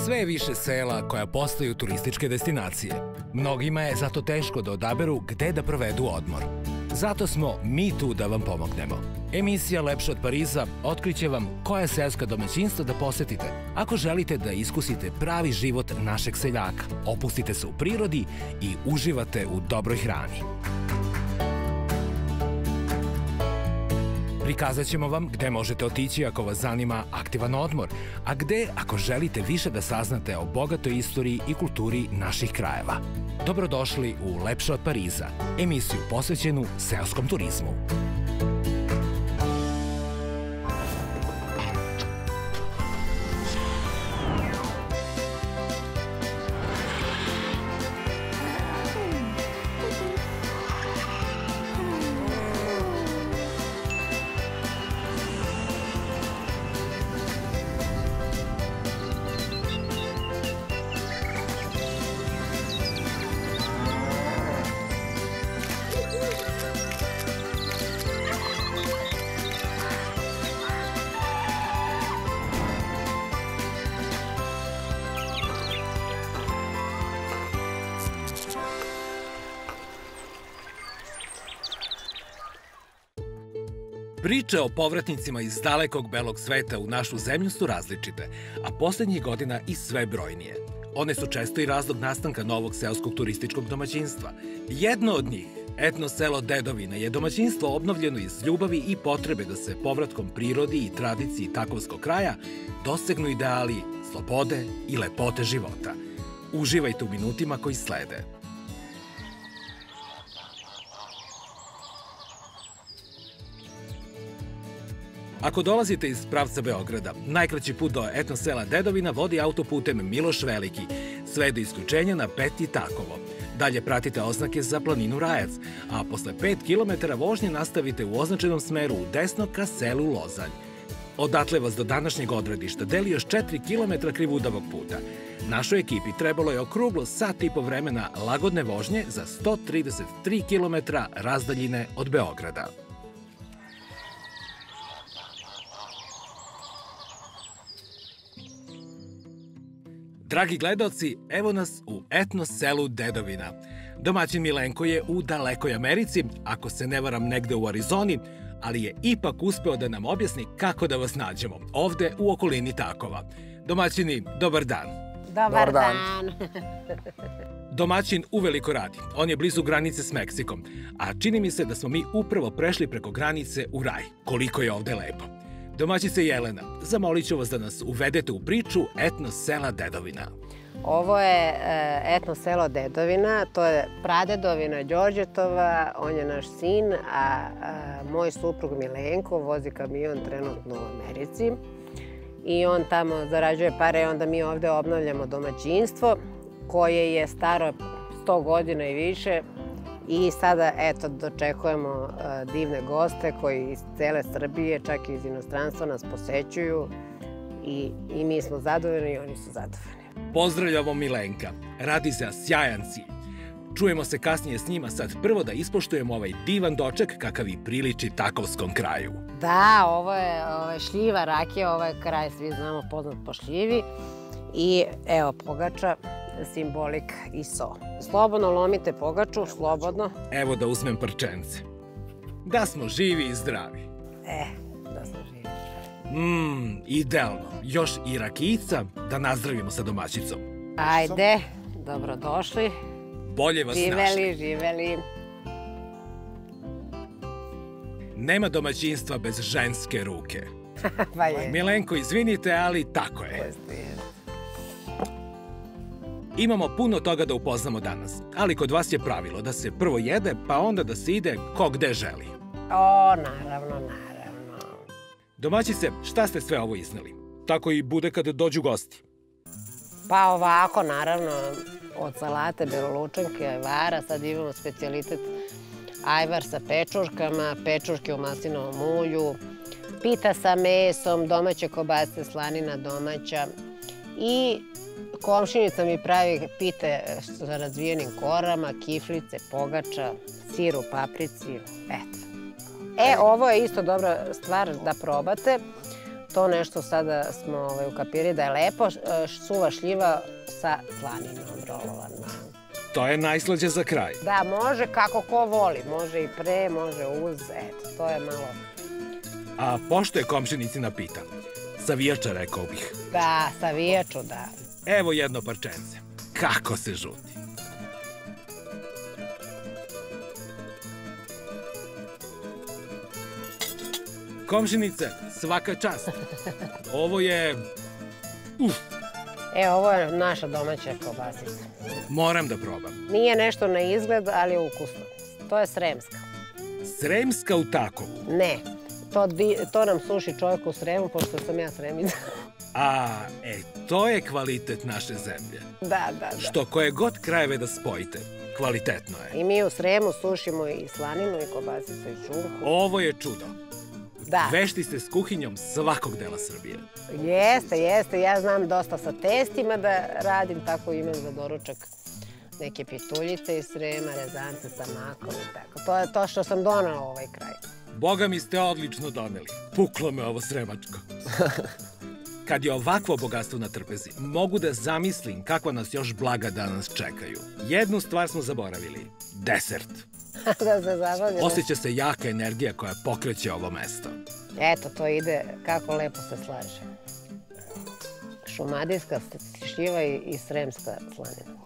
Sve je više sela koja postaju turističke destinacije. Mnogima je zato teško da odaberu gde da provedu odmor. Zato smo mi tu da vam pomognemo. Emisija Lepše od Pariza otkriće vam koja seoska domaćinstva da posetite ako želite da iskusite pravi život našeg seljaka, opustite se u prirodi i uživate u dobroj hrani. Prikazat ćemo vam gde možete otići ako vas zanima aktivan odmor, a gde ako želite više da saznate o bogatoj istoriji i kulturi naših krajeva. Dobrodošli u Lepše od Pariza, emisiju posvećenu seoskom turizmu. Priče o povratnicima iz dalekog belog sveta u našu zemlju su različite, a poslednjih godina i sve brojnije. One su često i razlog nastanka novog seoskog turističkog domaćinstva. Jedno od njih, etno selo Dedovina, je domaćinstvo obnovljeno iz ljubavi i potrebe da se povratkom prirodi i tradiciji takovskog kraja dosegnu ideali slobode i lepote života. Uživajte u minutima koji slede. Ako dolazite iz pravca Beograda, najkraći put do etno sela Dedovina vodi autoputem Miloš Veliki, sve do isključenja na petlji Takovo. Dalje pratite oznake za planinu Rajac, a posle 5 km vožnje nastavite u označenom smeru u desno ka selu Lozanj. Odatle vas do današnjeg odredišta deli još 4 km krivudavog puta. Našoj ekipi trebalo je okruglo sat i po vremena lagodne vožnje za 133 km razdaljine od Beograda. Dragi gledaoci, evo nas u etno selu Dedovina. Domaćin Milenko je u dalekoj Americi, ako se ne varam negde u Arizoni, ali je ipak uspeo da nam objasni kako da vas nađemo, ovde u okolini Takova. Domaćini, dobar dan. Dobar dan. Domaćin uveliko radi. On je blizu granice s Meksikom, a čini mi se da smo mi upravo prešli preko granice u raj. Koliko je ovde lepo. Domaćice Jelena, zamolit ću vas da nas uvedete u priču etno sela Dedovina. Ovo je etno selo Dedovina, to je pradedovina Đorđetova, on je naš sin, a moj suprug Milenko vozi kamion trenutno u Americi i on tamo zarađuje pare i onda mi ovde obnavljamo domaćinstvo koje je staro 100 godina i više. I sada, eto, dočekujemo divne goste koji iz cele Srbije, čak i iz inostranstva nas posećuju i mi smo zadovoljni i oni su zadovoljni. Pozdravljamo Milenka. Radi za sjajan cilj. Čujemo se kasnije s njima, sad prvo da ispoštujemo ovaj divan doček kakav i priliči takovskom kraju. Da, ovo je šljiva, rakija, ovaj kraj svi znamo poznat po šljivi i evo pogača. Simbolik i so. Slobodno lomite pogaču, slobodno. Evo da uzmem prčence. Da smo živi i zdravi. Da smo živi i zdravi. Idealno. Još i rakijica da nazdravimo sa domaćicom. Ajde, dobrodošli. Bolje vas našli. Živeli, živeli. Nema domaćinstva bez ženske ruke. Pa je. Milenko, izvinite, ali tako je. Imamo puno toga da upoznamo danas, ali kod vas je pravilo da se prvo jede, pa onda da se ide ko gde želi. O, naravno, naravno. Domaćice, šta ste sve ovo izneli? Tako i bude kada dođu gosti. Pa ovako, naravno, od salate, belolučanke, ajvara, sad imamo specijalitet ajvar sa pečurkama, pečurke u maslinovom ulju, pita sa mesom, domaće kobasice, slanina domaća i komšinica mi pravi pite sa razvijenim korama, kiflice, pogača, sir u paprici, eto. Ovo je isto dobra stvar da probate. To nešto sada smo ukapirali da je lepo. Suva šljiva sa slaninom rolovana. To je najslađe za kraj. Da, može kako ko voli. Može i pre, može uz. Eto, to je malo... A pošto je komšinicina pita, savijača rekao bih. Da, savijaču, da. Evo jedno parčence. Kako se žuti. Komšinice, svaka čast. Ovo je... Ovo je naša domaća kobasica. Moram da probam. Nije nešto na izgled, ali je ukusno. To je sremska. Sremska u Takovu? Ne. To nam suši čovjek u Sremu, pošto sam ja Sremica. To je kvalitet naše zemlje. Da. Što koje god krajeve da spojite, kvalitetno je. I mi u Sremu sušimo i slaninu, i kobasicu, i šunku. Ovo je čudo. Da. Vešti ste s kuhinjom svakog dela Srbije. Jeste. Ja znam dosta sa testima da radim, tako imam za doručak neke pituljice iz Srema, rezance sa makom i tako. To je to što sam donela u ovaj kraj. Boga mi ste odlično doneli. Puklo me ovo sremačko. Kad je ovakvo bogatstvo na trpezi, mogu da zamislim kakva nas još blaga danas čekaju. Jednu stvar smo zaboravili. Desert. Da se zažalimo. Osjeća se jaka energija koja pokreće ovo mesto. Eto, to ide kako lepo se slaže. Šumadijska šljiva i sremska slanina.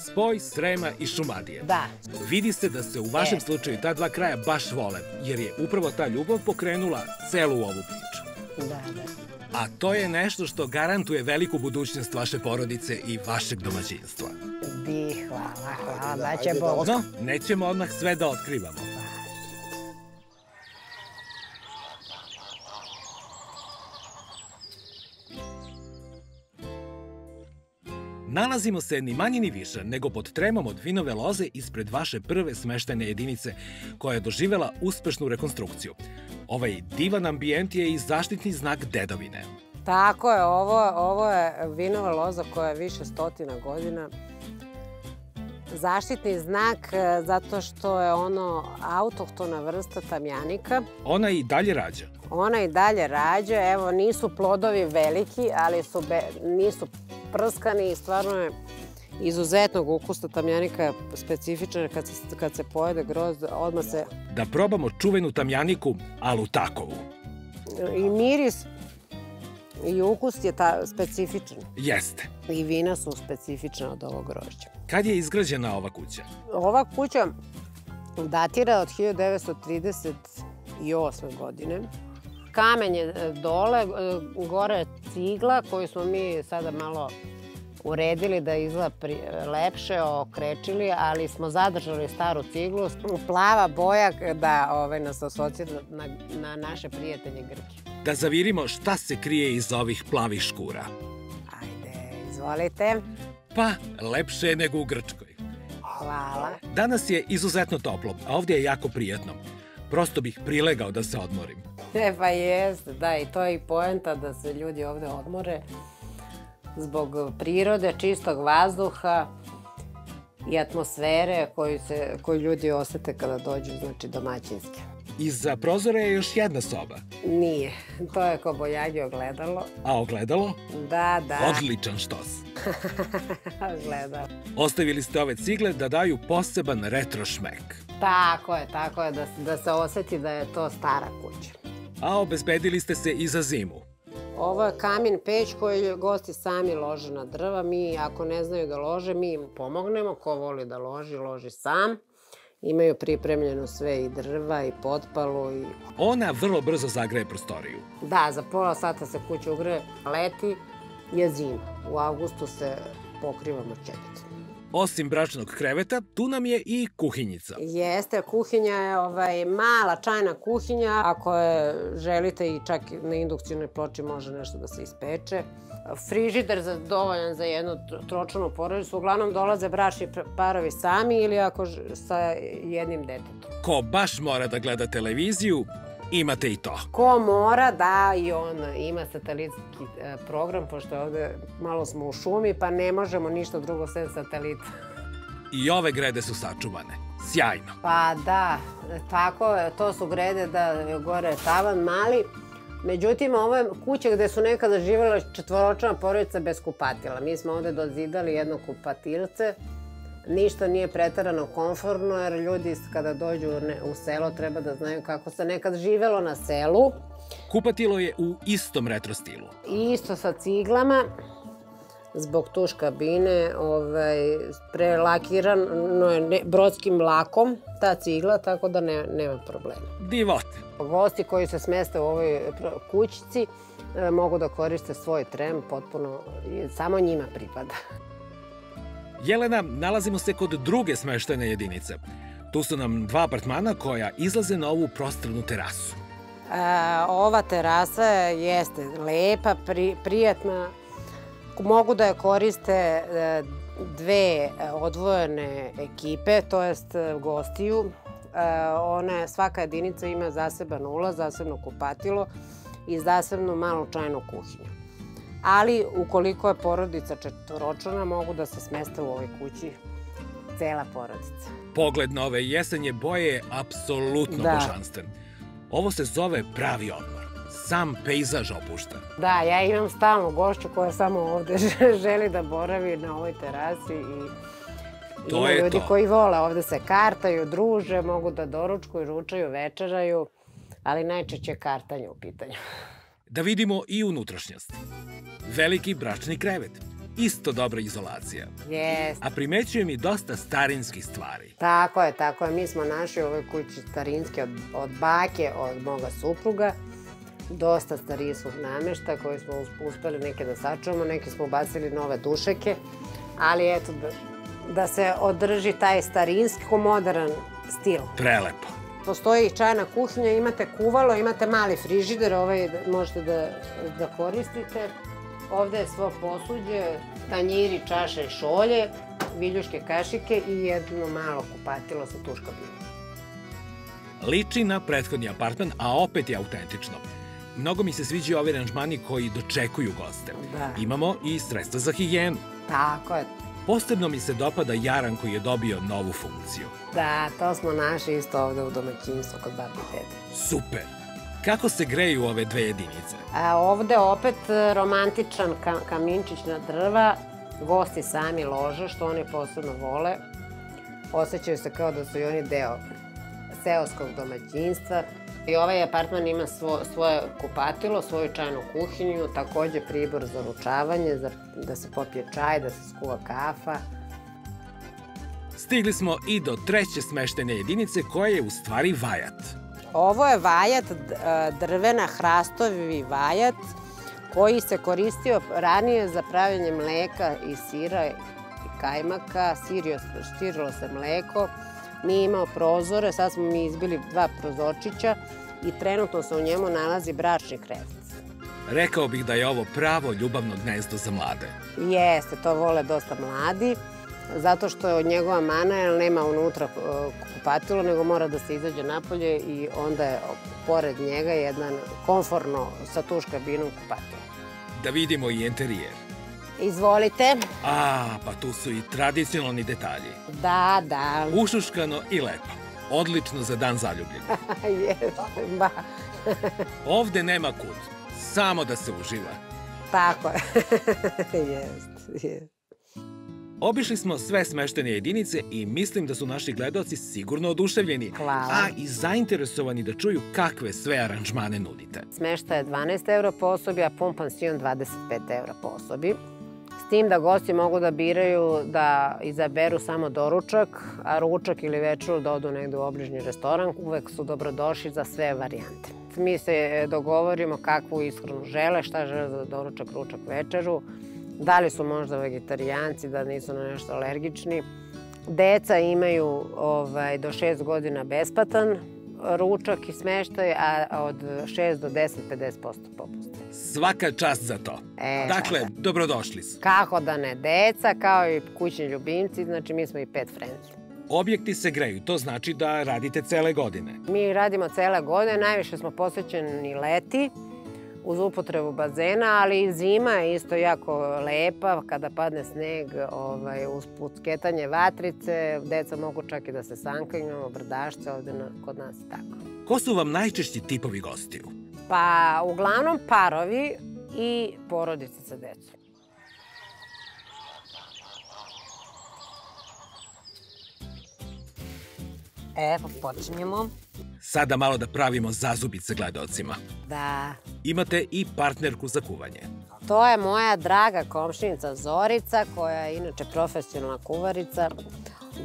Spoj Srema i Šumadije. Da. Vidi se da se u vašem slučaju ta dva kraja baš vole, jer je upravo ta ljubav pokrenula celu ovu priču. Da. A to je nešto što garantuje veliku budućnost vaše porodice i vašeg domaćinstva. Hvala, da će Bog. No, nećemo odmah sve da otkrivamo. Nalazimo se ni manje ni više nego pod tremom od vinove loze ispred vaše prve smeštajne jedinice koja je doživela uspešnu rekonstrukciju. Ovaj divan ambijent je i zaštitni znak dedovine. Tako je, ovo je vinova loza koja je više stotina godina. Zaštitni znak zato što je ono autohtona vrsta tamjanika. Ona i dalje rađa. Ona i dalje rađa. Evo, nisu plodovi veliki, ali nisu prskani i stvarno je izuzetnog ukusa. Tamjanika je specifična, kad se pojede grozd, odmah se... Da probamo čuvenu tamjaniku, ali u Takovu. I miris i ukus je specifičan. Jeste. I vina su specifična od ovog grožđa. Kad je izgrađena ova kuća? Ova kuća datira od 1938. godine. Kamen je dole, gore je cigla koju smo mi sada malo uredili da izgleda lepše, okrečili, ali smo zadržali staru ciglu. Plava boja da nas asocira na naše prijatelje Grke. Da zavirimo šta se krije iza ovih plavih škura. Ajde, izvolite. Pa, lepše je nego u Grčkoj. Hvala. Danas je izuzetno toplo, a ovdje je jako prijatno. Prosto bih prilegao da se odmorim. Pa jeste, da, i to je i poenta da se ljudi ovde odmore zbog prirode, čistog vazduha i atmosfere koju ljudi osete kada dođu, znači domaćinske. Iza prozora je još jedna soba. Nije, to je Kobojagi ogledalo. A ogledalo? Da. Odličan štos. Ogledalo. Ostavili ste ove cigle da daju poseban retro šmek. Tako je, da se osjeti da je to stara kuća. A obezbedili ste se i za zimu. Ovo je kamin peć koji gosti sami lože na drva. Mi, ako ne znaju da lože, mi im pomognemo. Ko voli da loži sam. Imaju pripremljeno sve i drva i potpalu. Ona vrlo brzo zagreje prostoriju. Da, za pola sata se kuća ugreje. Leti je zima. U avgustu se pokriva močeticom. Osim bračnog kreveta, tu nam je i kuhinjica. Jeste, kuhinja je mala čajna kuhinja. Ako je želite i čak na indukcijnoj ploči može nešto da se ispeče. Frižider dovoljan za jednu tročlanu porodicu. Uglavnom dolaze bračni parovi sami ili ako sa jednim detetom. Ko baš mora da gleda televiziju, imate i to. Ko mora, da, i on ima satelitski program, pošto ovde malo smo u šumi, pa ne možemo ništa drugo sem satelita. I ove grede su sačuvane. Sjajno. Pa da, tako, to su grede da gore je tavan mali. Međutim, ovo je kuća gde su nekada živjela četvoročlana porodica bez kupatila. Mi smo ovde dozidali jedno kupatilce. Ništa nije preterano komfortno, jer ljudi kada dođu u selo treba da znaju kako se nekad živelo na selu. Kupatilo je u istom retro stilu. Isto sa ciglama, zbog tuš kabine, prelakirano je brodskim lakom ta cigla, tako da nema problema. Divote. Gosti koji se smeste u ovoj kućici mogu da koriste svoj trem, potpuno, samo njima pripada. Jelena, nalazimo se kod druge smeštene jedinice. Tu su nam 2 apartmana koja izlaze na ovu prostranu terasu. Ova terasa jeste lepa, prijatna. Mogu da je koriste 2 odvojene ekipe, to jest gostiju. Svaka jedinica ima zaseban ulaz, zasebno kupatilo i zasebnu malu čajnu kuhinju. Ali, ukoliko je porodica četvoročlana, mogu da se smeste u ovoj kući cela porodica. Pogled na ove jesenje boje je apsolutno božanstven. Ovo se zove pravi odmor. Sam pejzaž opušta. Da, ja imam stalnu gošću koja samo ovde želi da boravi na ovoj terasi i ima ljudi koji vole. Ovde se kartaju, druže, mogu da doručkuju, ručaju, večeraju, ali najčešće je kartanje u pitanju. Da vidimo i unutrašnjost. Veliki bračni krevet. Isto dobra izolacija. Jeste. A primećujem i dosta starinskih stvari. Tako je. Mi smo našli u ovoj kući starinske od bake, od moga supruga. Dosta starinskog namešta koje smo uspeli neke da sačuvamo, neke smo ubacili nove dušeke, ali eto, da se održi taj starinsko-modern stil. Prelepo. Postoji čajna kuhinja, imate kuvalo, imate mali frižider, možete da koristite. Ovde je svo posuđe, tanjiri, čaše i šolje, viljuške kašike i jedno malo kupatilo sa tuš kabinom. Liči na prethodni apartman, a opet je autentično. Mnogo mi se sviđaju ovi aranžmani koji dočekuju goste. Imamo i sredstva za higijenu. Tako je. Posebno mi se dopada jaran koji je dobio novu funkciju. Da, to smo našli isto ovde u domaćinstvu kod babi i dede. Super! Kako se greju ove 2 jedinice? Ovde opet romantičan kaminčić na drva, gosti sami lože, što oni posebno vole. Osjećaju se kao da su i oni deo seoskog domaćinstva. I ovaj apartman ima svoje kupatilo, svoju čajnu kuhinju, takođe pribor za ručavanje, da se popije čaj, da se skuva kafa. Stigli smo i do 3. smeštene jedinice koja je u stvari vajat. Ovo je vajat, drvena hrastovi vajat, koji se koristio ranije za pravljenje mleka i sira i kajmaka, stirilo se mleko. Nije imao prozore, sad smo mi izbili 2 prozorčića i trenutno se u njemu nalazi bračni krevet. Rekao bih da je ovo pravo ljubavno gnezdo za mlade. Jeste, to vole dosta mladi, zato što je njegova mana jer nema unutra kupatilo, nego mora da se izađe napolje i onda je pored njega jedan komforno sa tuš kabinom kupatilo. Da vidimo i interijer. Izvolite. Pa tu su i tradicionalni detalji. Da. Ušuškano i lepo. Odlično za dan zaljubljenih. Jeste, ba. Ovde nema kud. Samo da se uživa. Tako je. Jeste. Obišli smo sve smeštene jedinice i mislim da su naši gledaoci sigurno oduševljeni. Hvala. A i zainteresovani da čuju kakve sve aranžmane nudite. Smeštaj je 12 € po osobi, a pun pansion 25 € po osobi. S tim da gosti mogu da biraju da izaberu samo doručak, a ručak ili večeru da odu negde u obližnji restoran. Uvek su dobrodošli za sve varijante. Mi se dogovorimo kakvu ishranu žele, šta žele za doručak, ručak, večeru. Da li su možda vegetarijanci, da nisu na nešto alergični. Deca imaju do 6 godina besplatan ručak i smeštaj, a od 6 do 10 50% popusta. Svaka čast za to. Dakle, dobrodošli su. Kako da ne, deca kao i kućni ljubimci, znači mi smo i pet friendly. Objekti se greju, to znači da radite cele godine. Mi radimo cele godine, najviše smo posvećeni leti uz upotrebu bazena, ali i zima je isto jako lepa, kada padne sneg, uz sketanje vatrice, deca mogu čak i da se sankaju, imamo brdašce ovde kod nas i tako. Ko su vam najčešći tipovi gostiju? Pa uglavnom parovi i porodice sa decom. Evo, počinjemo. Sada malo da pravimo zazubice gledalcima. Da. Imate i partnerku za kuvanje. To je moja draga komšinica Zorica, koja je inače profesionalna kuvarica.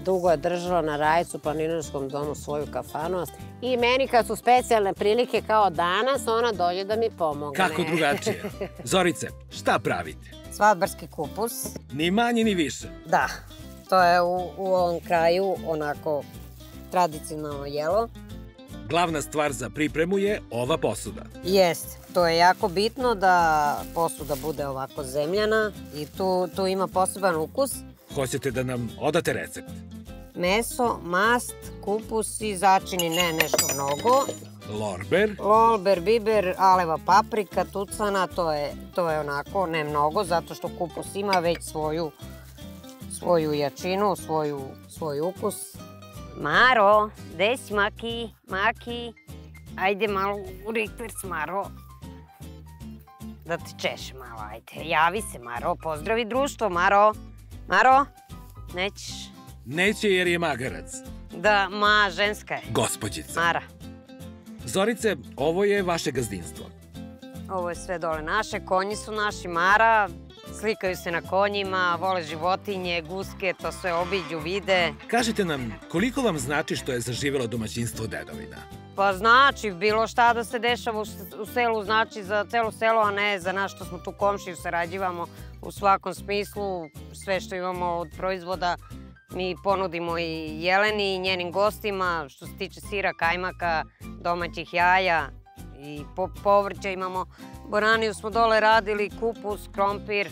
Dugo je držala na Rajcu, planinarskom domu, svoju kafanu. I meni kad su specijalne prilike kao danas, ona dođe da mi pomogne. Kako drugačije? Zorice, šta pravite? Svadbarski kupus. Ni manje ni više. Da, to je u ovom kraju onako tradicionalno jelo. Glavna stvar za pripremu je ova posuda. Jeste, to je jako bitno da posuda bude ovako zemljana i tu ima poseban ukus. Hoćete da nam odate recept? Meso, mast, kupus i začini, ne nešto mnogo. Lorber. Lorber, biber, aleva paprika, tucana, to je onako ne mnogo, zato što kupus ima već svoju jačinu, svoj ukus. Maro, gde si Maki? Maki, ajde malo u rikverc, Maro. Da ti češe malo, ajde. Javi se, Maro, pozdravi društvo, Maro. Maro, nećeš? Neće jer je magarac. Da, ženska je. Gospođica. Mara. Zorice, ovo je vaše gazdinstvo. Ovo je sve dole naše, konji su naši, Mara. Slikaju se na konjima, vole životinje, guske, to sve obiđu, vide. Kažite nam, koliko vam znači što je zaživelo domaćinstvo Dedovina? Pa znači, bilo šta da se dešava u selu, znači za celo selo, a ne za nas što smo tu komšiju, sarađivamo u svakom smislu. Sve što imamo od proizvoda mi ponudimo i Jeleni i njenim gostima. Što se tiče sira, kajmaka, domaćih jaja i povrća imamo. Boraniju smo dole radili, kupus, krompir.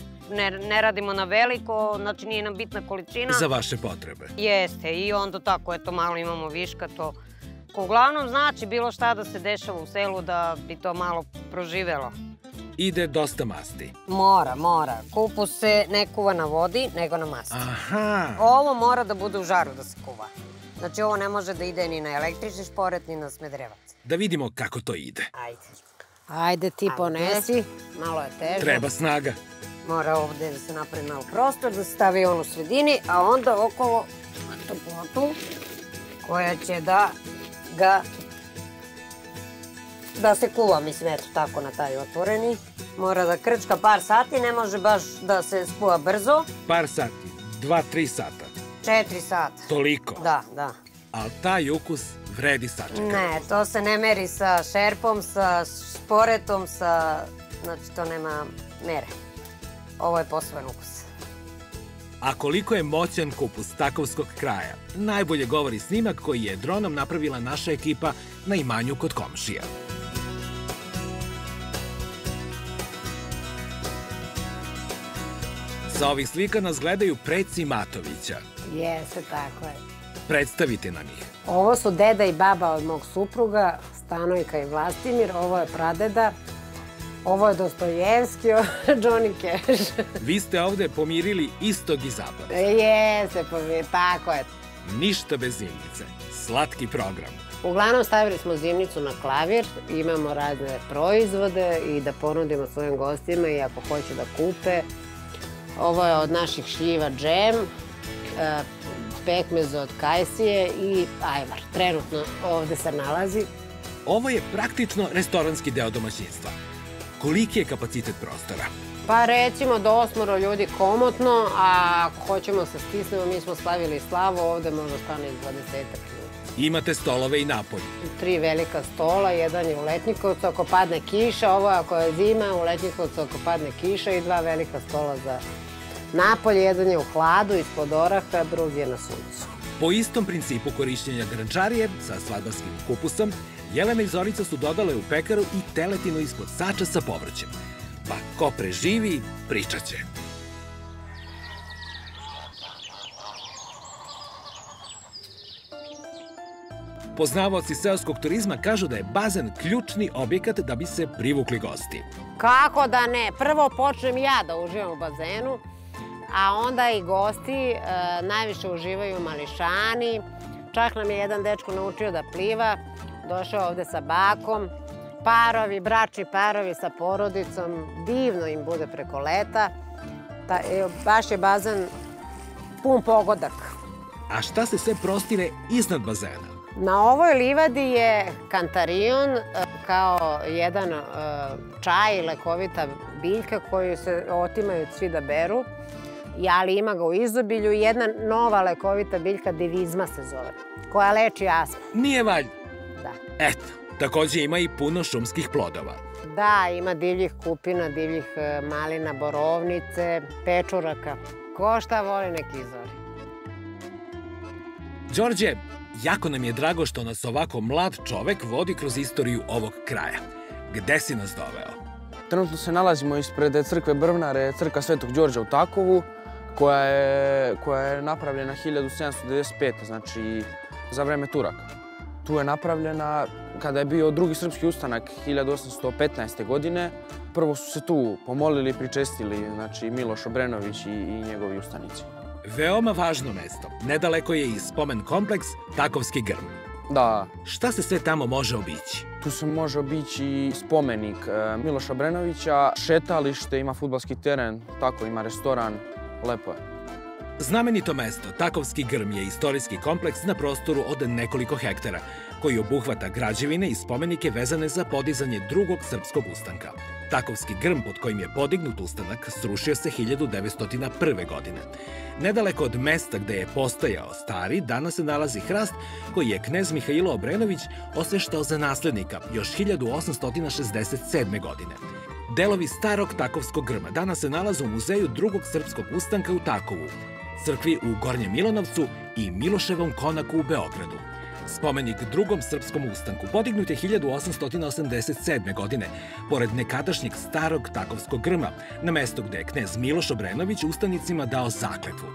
Ne radimo na veliko, znači nije nam bitna količina. Za vaše potrebe. Jeste, i onda tako, eto, malo imamo viška, to. Uglavnom znači bilo šta da se dešava u selu da bi to malo proživelo. Ide dosta masti. Mora. Kupus se ne kuva na vodi, nego na masti. Aha. Ovo mora da bude u žaru da se kuva. Znači ovo ne može da ide ni na električni šporet, ni na smedrevac. Da vidimo kako to ide. Ajde. Ajde ti ponesi, malo je teže. Treba snaga. Mora ovde da se napravi malo prostor, da se stavi on u sredini, a onda okolo toplotu koja će da se kuva, mislim, eto tako na taj otvoreni. Mora da krčka par sati, ne može baš da se skuva brzo. Par sati, 2-3 sata. 4 sata. Toliko? Da. Ali taj ukus vredi sačekati. Ne, to se ne meri sa šerpom, sa šporetom, znači to nema mere. Ovo je poseban ukus. A koliko je moćan kupus takovskog kraja, najbolje govori snimak koji je dronom napravila naša ekipa na imanju kod komšija. Sa ovih slika nas gledaju preci Matovića. Jeste, tako je. Predstavite nam ih. Ovo su deda i baba od mog supruga, Stanojka i Vlastimir. Ovo je pradeda. Ovo je Dostojevski, ovo je Johnny Cash. Vi ste ovde pomirili istog i zapad. Jeste, tako je. Ništa bez zimnice. Slatki program. Uglavnom stavili smo zimnicu na klavir, imamo razne proizvode i da ponudimo svojim gostima i ako hoće da kupe. Ovo je od naših šljiva džem, pekmez od kajsije i ajvar. Trenutno ovde se nalazi. Ovo je praktično restoranski deo domaćinstva. Koliki je kapacitet prostora? Pa recimo do 8 ljudi komotno, a ako hoćemo se stisnemo, mi smo slavili slavu, ovde možda stane i 20-ak ljudi. Imate stolove i napolje. 3 velika stola, jedan je u Letnjikovcu ako padne kiša, ovo ako je zima, u Letnjikovcu ako padne kiša i 2 velika stola za napolje, jedan je u hladu ispod oraha, drugi je na suncu. Po istom principu korišćenja grančarije sa svadbarskim kupusom, Jelena i Zorica su dodale u pekaru i teletinu ispod sača sa povrćem. Pa ko preživi, pričat će. Poznavaoci seoskog turizma kažu da je bazen ključni objekat da bi se privukli gosti. Kako da ne? Prvo počnem ja da uživam u bazenu, a onda i gosti najviše uživaju u mališani. Čak nam je jedan dečko naučio da pliva, došao ovde sa bakom Parovi, bračni parovi sa porodicom, divno im bude preko leta. Baš je bazen pun pogodak. A šta se sve prostire iznad bazena? Na ovoj livadi je kantarion kao jedan čaj, lekovita biljka koju se otimaju svi da beru, ali ima ga u izobilju i jedna nova lekovita biljka, devizma se zove, koja leči astmu. Nije valjda. Da. Eto, takođe ima i puno šumskih plodova. Da, ima divljih kupina, divljih malina, borovnice, pečuraka. Ko šta voli nek izvoli. Đorđe, jako nam je drago što nas ovako mlad čovek vodi kroz istoriju ovog kraja. Gde si nas doveo? Trenutno se nalazimo ispred crkve Brvnare, crkva Svetog Đorđa u Takovu, koja je napravljena 1795. znači za vreme Turaka. Tu je napravljena kada je bio drugi srpski ustanak 1815. godine. Prvo su se tu pomolili i pričestili, znači Miloš Obrenović i njegovi ustanici. Veoma važno mesto. Nedaleko je i spomen kompleks Takovski grm. Da. Šta se sve tamo može obići? Tu se može obići spomenik Miloša Obrenovića, šetalište, ima fudbalski teren, tako ima restoran, lepo je. Znamenito mesto, Takovski grm je istorijski kompleks na prostoru od nekoliko hektara, koji obuhvata građevine i spomenike vezane za podizanje drugog srpskog ustanka. Takovski grm pod kojim je podignut ustanak srušio se 1901. godine. Nedaleko od mesta gde je postojao stari, danas se nalazi hrast koji je knez Mihailo Obrenović osveštao za naslednika još 1867. godine. Delovi starog Takovskog grma danas se nalaze u muzeju drugog srpskog ustanka u Takovu, crkvi u Gornjem Milanovcu i Miloševom konaku u Beogradu. Spomenik drugom srpskom ustanku podignut je 1887. godine, pored nekadašnjeg starog Takovskog grma, na mesto gde je knez Miloš Obrenović ustanicima dao zakletvu.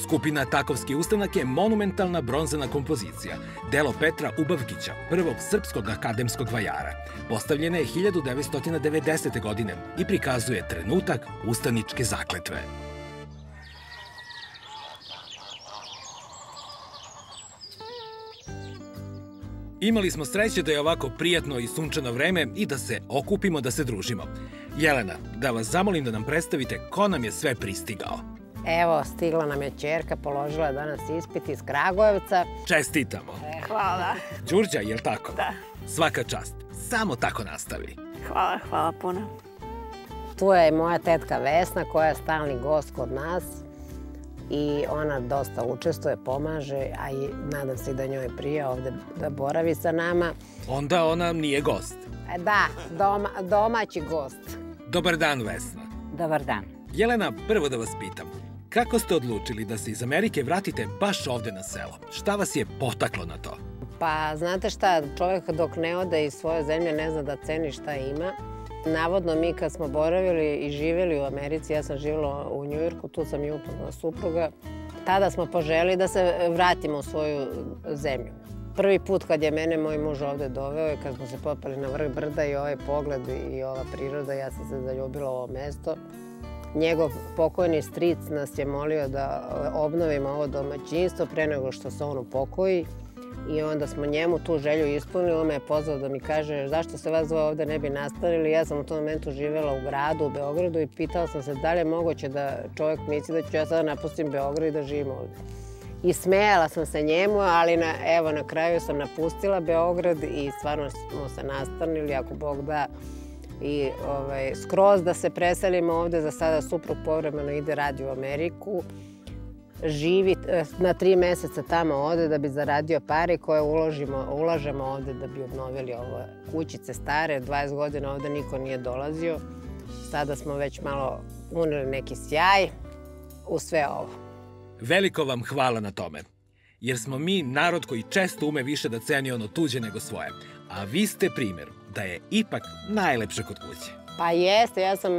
Skupina Takovski ustanak je monumentalna bronzana kompozicija, delo Petra Ubavkića, prvog srpskog akademskog vajara. Postavljena je 1990. godine i prikazuje trenutak ustaničke zakletve. Imali smo sreće da je ovako prijatno i sunčano vreme i da se okupimo, da se družimo. Jelena, da vas zamolim da nam predstavite ko nam je sve pristigao. Evo, stigla nam je ćerka, položila je danas ispit iz Kragujevca. Čestitamo. Hvala. Đurđa, jel tako? Da. Svaka čast. Samo tako nastavi. Hvala puno. Tu je moja tetka Vesna koja je stalni gost kod nas i ona dosta učestvuje, pomaže, a i nadam se da njoj prija ovde da boravi sa nama. Onda ona nije gost. Da, domaći gost. Dobar dan, Vesna. Dobar dan. Jelena, prvo da vas pitam, kako ste odlučili da se iz Amerike vratite baš ovde na selo? Šta vas je potaklo na to? Pa, znate šta, čovjek dok ne ode iz svoje zemlje ne zna da ceni šta ima. Navodno, mi kad smo boravili i živjeli u Americi, ja sam živjela u Njujorku, tu sam i upoznala supruga, tada smo poželili da se vratimo u svoju zemlju. Prvi put kad je mene moj muž ovde doveo i kad smo se popeli na vrh brda i ovaj pogled i ova priroda, ja sam se zaljubila u ovo mesto. Njegov pokojni stric nas je molio da obnovimo ovo domaćinstvo pre nego što se on upokoji. I onda smo njemu tu želju ispunili, on me je pozvao da mi kaže zašto se vas dvoje ovde ne bi nastavili. Ja sam u tom momentu živjela u gradu, u Beogradu i pitala sam se da li je moguće da čovjek misli da ću ja sada napustim Beograd i da živim ovde. I smejala sam se njemu, ali evo na kraju sam napustila Beograd i stvarno smo se nastanili, ako Bog da, i skroz da se preselimo ovde. Za sada suprug povremeno ide radi u Ameriku. Živi na 3 meseca tamo ovde da bi zaradio pare koje ulažemo ovde da bi obnovili ove kućice stare. 20 godina ovde niko nije dolazio. Sada smo već malo uneli neki sjaj u sve ovo. Veliko vam hvala na tome, jer smo mi narod koji često ume više da ceni ono tuđe nego svoje. A vi ste primjer da je ipak najlepše kod kuće. Pa jeste, ja sam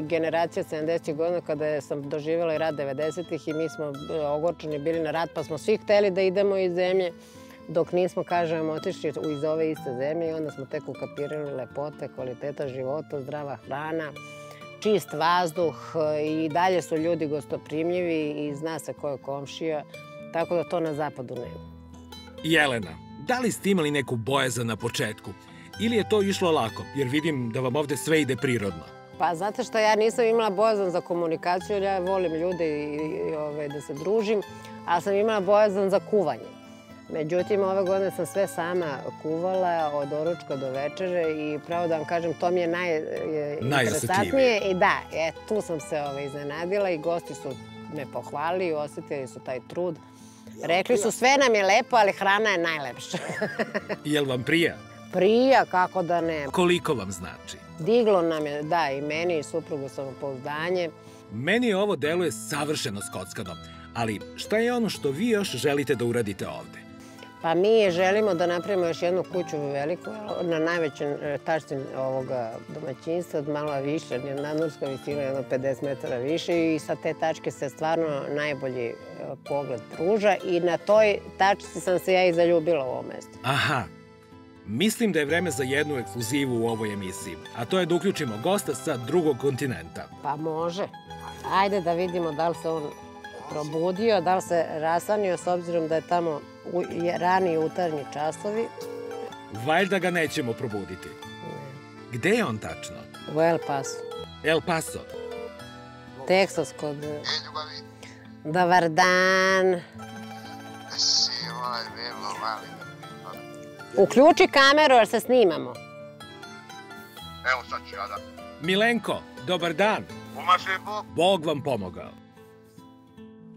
generacija 70. godina kada sam doživjela i rat 90-ih i mi smo ogorčeni bili na rat, pa smo svi hteli da idemo iz zemlje, dok nismo, kažem, otišli iz ove iste zemlje i onda smo tek ukapirali lepote, kvaliteta života, zdrava hrana, čist vazduh i dalje su ljudi gostoprimljivi i zna se ko je komšija, tako da to na zapadu nema. Jelena, da li ste imali neku bojazan na početku? ili je to išlo lako, jer vidim da vam ovde sve ide prirodno? Pa znate što, ja nisam imala bojazan za komunikaciju, jer ja volim ljude i da se družim, ali sam imala bojazan za kuvanje. Međutim, ove godine sam sve sama kuvala, od doručka do večere i pravo da vam kažem, to mi je najinteresantnije. I da, tu sam se iznenadila i gosti su me pohvalili i osjetili su taj trud. Rekli su, sve nam je lepo, ali hrana je najlepša. Jel vam prija? Prija, kako da ne. Koliko vam znači? Diglo nam je, da, i meni i suprugu samopouzdanje. Meni ovo deluje savršeno skockano, ali šta je ono što vi još želite da uradite ovde? Pa mi želimo da napravimo još jednu kuću veliku, na najvećoj tačci ovoga domaćinstva, malo više, nadmorska visina jedno 50 metara više i sa te tačke se stvarno najbolji pogled pruža i na toj tačci sam se ja i zaljubila u ovo mesto. Aha, mislim da je vreme za jednu ekskluzivu u ovoj emisiji, a to je da uključimo gosta sa drugog kontinenta. Pa može. Ajde da vidimo da li se on probudio, da li se rasanio, s obzirom da je tamo rani jutarnji časovi. Valjda ga nećemo probuditi. Gde je on tačno? U El Paso. El Paso? Texas kod... Dobar dan. Uključi kameru jer se snimamo. Evo sad ću ja da. Milenko, dobar dan. Pomaže Bog. Bog vam pomogao.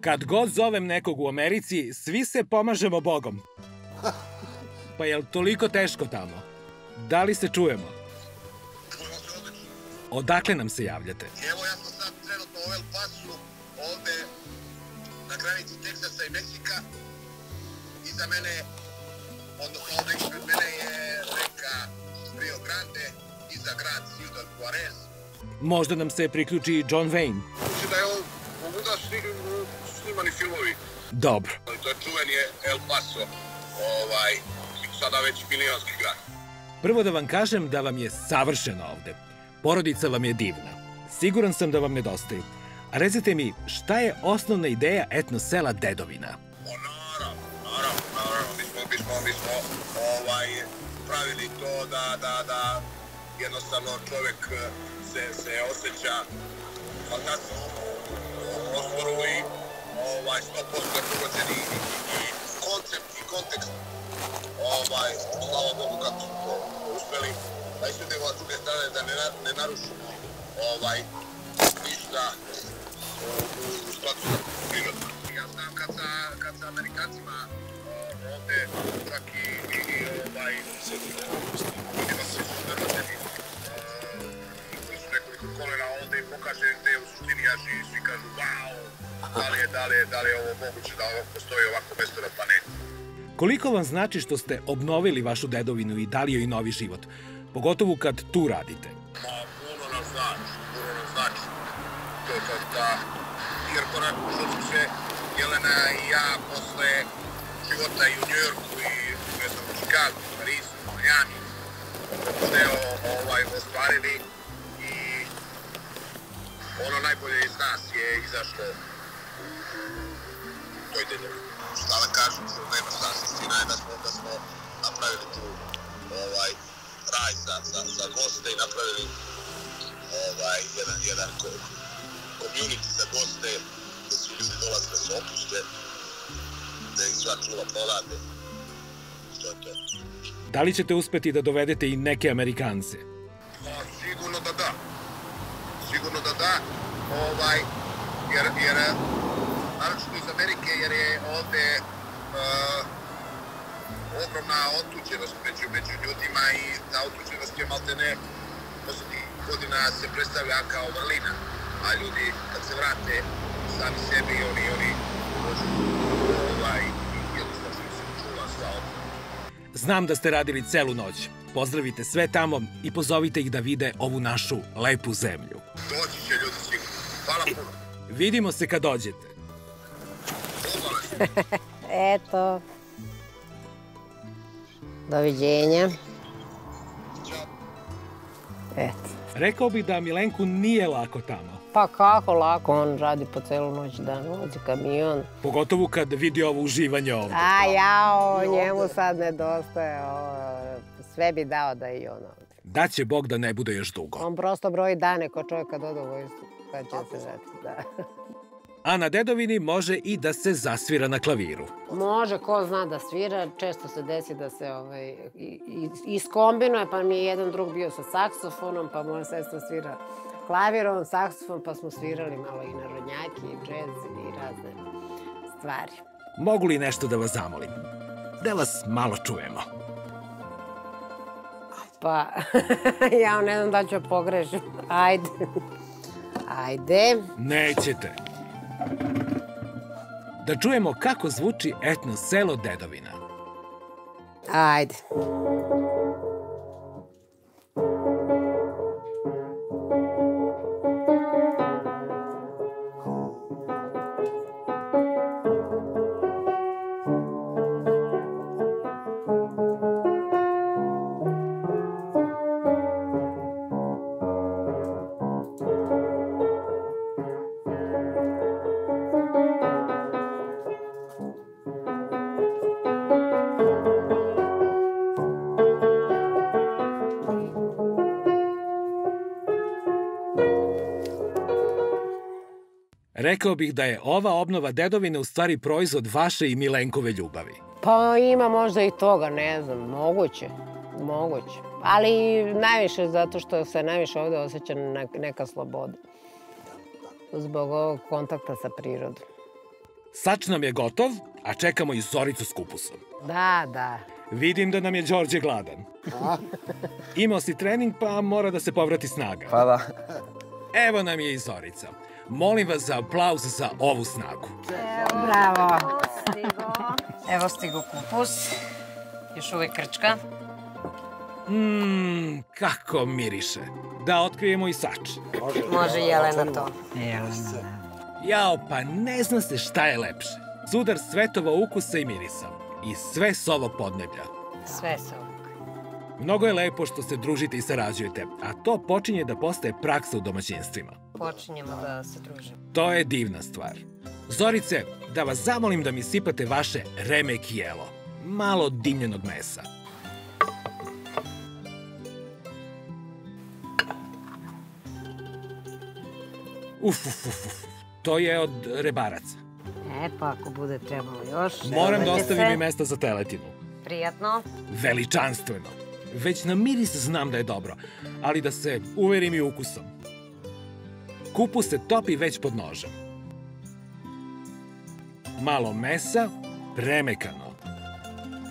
Kad god zovem nekog u Americi, svi se pomažemo Bogom. Pa je li toliko teško tamo? Da li se čujemo? Čujemo se odlično. Odakle nam se javljate? Evo ja sam sad trenutno u El Pasu, ovde na granici Teksasa i Meksika. Iza mene, odnosno ovde ispred mene je reka Rio Grande, iza grad Ciudad Juarez. Možda nam se priključi i John Wayne. Mislim da je ovo ovuda snimani filmovi. Dobro. To je čuveni El Paso, sada već milionski grad. Prvo da vam kažem da vam je savršeno ovde. Porodica vam je divna. Siguran sam da vam nedostaju. A recite mi, šta je osnovna ideja etno sela Dedovina? Naravno, mi smo pravili to da jednostavno čovjek se osjeća fantastično u prostoru i 100% pogođen i koncept i kontekst. Slava Bogu kako smo to uspeli. Da izvedemo s druge strane da ne narušimo ništa u skladu sa prirodom. Ja znam kad sa Amerikancima ovde čak i ljudima se su drvateni koji su nekoliko kolena ovde i pokaže gde u suštini ja živim, svi kažu wow, da li je ovo moguće da postoji ovako mesto na planeti. Koliko vam znači što ste obnovili vašu dedovinu i dali joj novi život? Pogotovo kad tu radite. Puno nam znači. To da, jer što su se Jelena i ja posle života i u Njujorku i u Chicagu, Parisu, Miami, sve ostvarili i ono najbolje iz nas je izašlo u toj dedovini. Šta da kažem, nema šta, suština je da smo napravili tu raj za goste i napravili jedan community za goste, gde su ljudi dolaze da se opuste, da ih sva čula prorade. To je to. Da li ćete uspeti da dovedete i neke Amerikance? Sigurno da da. Jer naročito iz Amerike, jer je ovde ogromna otuđenost među ljudima i ta otuđenost je maltene poslednjih godina se predstavlja kao vrlina, a ljudi kad se vrate sami sebi, oni jednostavno se čula sva odmah. Znam da ste radili celu noć. Pozdravite sve tamo i pozovite ih da vide ovu našu lepu zemlju. Doći će ljudi sigurno. Hvala puno. Vidimo se kad dođete. Eto. Doviđenja. Eto. Rekao bih da Milenku nije lako tamo. Pa kako lako, on radi po celu noć dan, vozi kamion. Pogotovo kad vidi ovo uživanje ovde. A jao, njemu sad nedostaje Sve bi dao da je i on ovde. Daće Bog da ne bude još dugo. On prosto broji dane ko čovjek kad ode u vojsku, kad će se vratiti, da. A na dedovini može i da se zasvira na klaviru. Može, ko zna da svira, često se desi da se iskombinuje, pa mi je jedan drug bio sa saksofonom, pa moja sestra svira klavirom, saksofon, pa smo svirali malo i narodnjaki, i džez, i razne stvari. Mogu li nešto da vas zamolim? Da vas malo čujemo. Pa, ja ne znam da ću pogrešiti. Ajde. Ajde. Nećete. Da čujemo kako zvuči etno selo Dedovina. Ajde. Rekao bih da je ova obnova Dedovine u stvari proizvod vaše i Milenkove ljubavi. Pa ima možda i toga, ne znam, moguće. Ali najviše zato što se najviše ovde osjeća neka sloboda. Zbog ovog kontakta sa prirodom. Sač nam je gotov, a čekamo i Zoricu s kupusom. Da. Vidim da nam je Đorđe gladan. Imao si trening, pa mora da se povrati snaga. Pa da. Evo nam je i Zorica. Molim vas za aplauz za ovu snagu. Bravo. Evo stigo kupus. Još uvek krčka. Kako miriše. Da otkrijemo i sač. Može Jelena to. Jao, pa ne zna se šta je lepše. Sudar svetova ukusa i mirisa. I sve s ovog podneblja. Sve sa ovog. Mnogo je lepo što se družite i sarađujete, a to počinje da postaje praksa u domaćinstvima. Počinjemo da se družimo. To je divna stvar. Zorice, da vas zamolim da mi sipate vaše remek jelo. Malo dimljenog mesa. To je od rebaraca. Pa ako bude trebalo još. Moram da ostavim i mesta za teletinu. Prijatno. Veličanstveno. Već na miris znam da je dobro, ali da se uverim i ukusom. Kupus se topi već pod nožem. Malo mesa, premekano.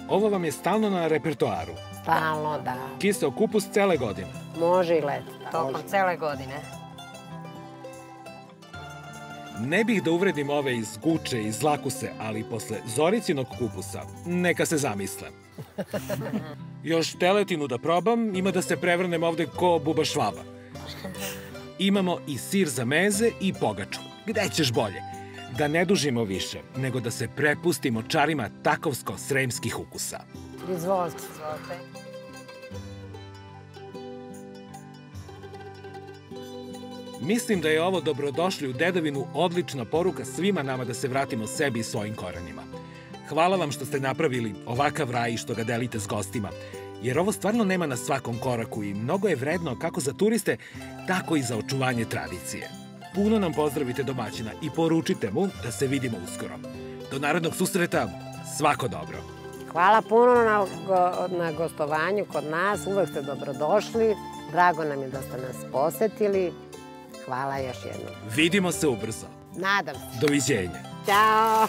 Ovo vam je stalno na repertoaru. Stalno, da. Kiseo kupus cele godine. Može i leti. Tokom cele godine. Ne bih da uvredim ove iz Guče i Zlakuse, ali posle Zoricinog kupusa neka se zamisle. Još teletinu da probam, ima da se prevrnem ovde ko buba švaba. Imamo i sir za meze i pogaču. Gde ćeš bolje? Da ne dužimo više, nego da se prepustimo čarima takovsko-sremskih ukusa. Izvolite. Mislim da je ovo dobrodošli u Dedovinu odlična poruka svima nama da se vratimo sebi i svojim korenima. Hvala vam što ste napravili ovakav raj i što ga delite s gostima, jer ovo stvarno nema na svakom koraku i mnogo je vredno kako za turiste, tako i za očuvanje tradicije. Puno nam pozdravite domaćina i poručite mu da se vidimo uskoro. Do narednog susreta, svako dobro. Hvala puno na gostovanju kod nas, uvek ste dobrodošli. Drago nam je da ste nas posetili. Hvala još jednom. Vidimo se ubrzo. Nadam se. Doviđenja. Ćao.